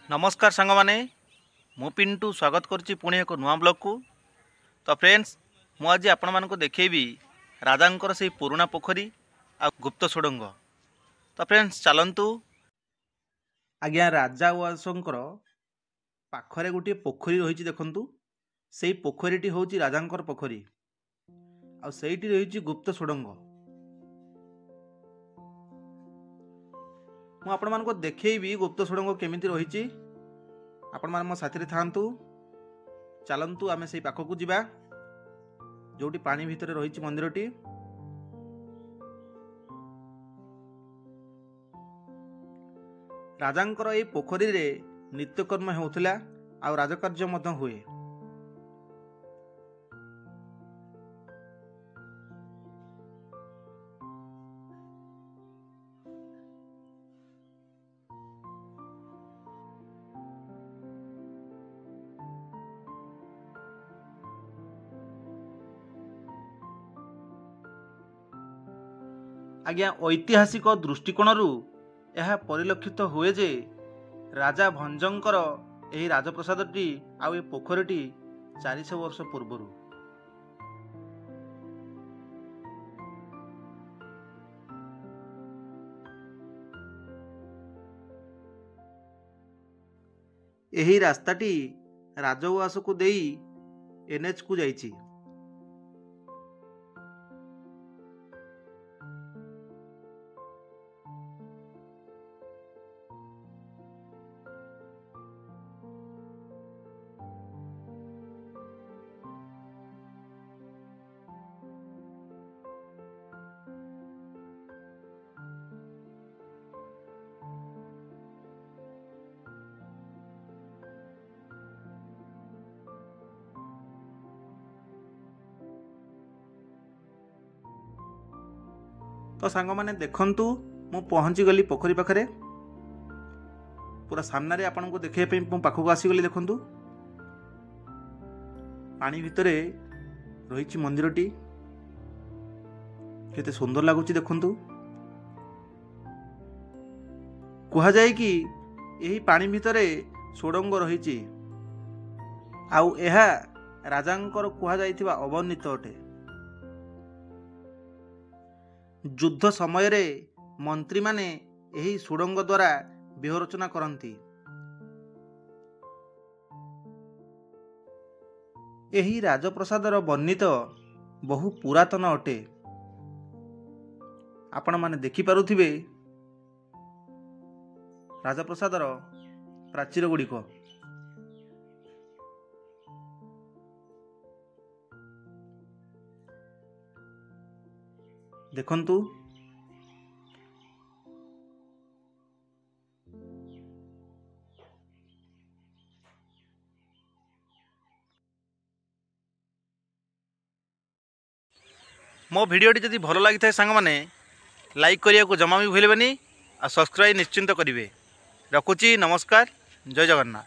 नमस्कार सांग माने मु पिंटू स्वागत करुच्ची पुणी एक नुआ ब्लॉग को। तो फ्रेंड्स मु आज आपण मानक देखेबी राजांकर से पुराना पोखरी आ गुप्त सुड़ंग। तो फ्रेंड्स चलतु आज्ञा राजा उवासंकर पाखरे गोटे पोखरी रही देखु से पोखरीटी हूँ राजांकर पोखरी आ सेठी रही गुप्त सुड़ंग। मु आपण मानक देखेबी गुप्त सुड़ंग केमिति रही। आपण मान मो साथी थांतु चलतु आमे से पाखकू जिबा जोटी पानी भितर रही मंदिरटी। राजांकर ए पोखरी रे नित्यकर्म होउथिला आ राजकार्य मध्य हुए। आज्ञा ऐतिहासिक दृष्टिकोण यह परिलक्षित हुए जे राजा भंजंकर यही राजप्रसादटी आउ ए पोखरीटी 400 वर्ष पूर्व यही रास्ताटी राजउवास को देई एनएच को जाइछि। तो सांग माने देखंतु मु पहुंची गली पोखरी पाखरे पूरा सामने आपन को देखिए पे मु पाखको आसी गली। देखंतु पानी भितरे रही मंदिरटी केते सुंदर लागुची। देखंतु कुहा जाय कि यही पानी भितरे सोडंग रही आउ एहा राजांकर कुहा जायथिबा अवर्णित अटे। युद्ध समय रे मंत्री माने यही सुड़ंग द्वारा व्यूह रचना करती। यही राजप्रसादर वर्णित बहु पुरातन अटे। आपण माने देखि पारुथिबे राजप्रसादर प्राचीर गुड़िक। देखंतु मो भिडियोटी जदि भल लगी था सांग माने लाइक करिया को जमा भी भूलेबेनी आ सब्सक्राइब निश्चिंत करिवे। रखुची नमस्कार, जय जगन्नाथ।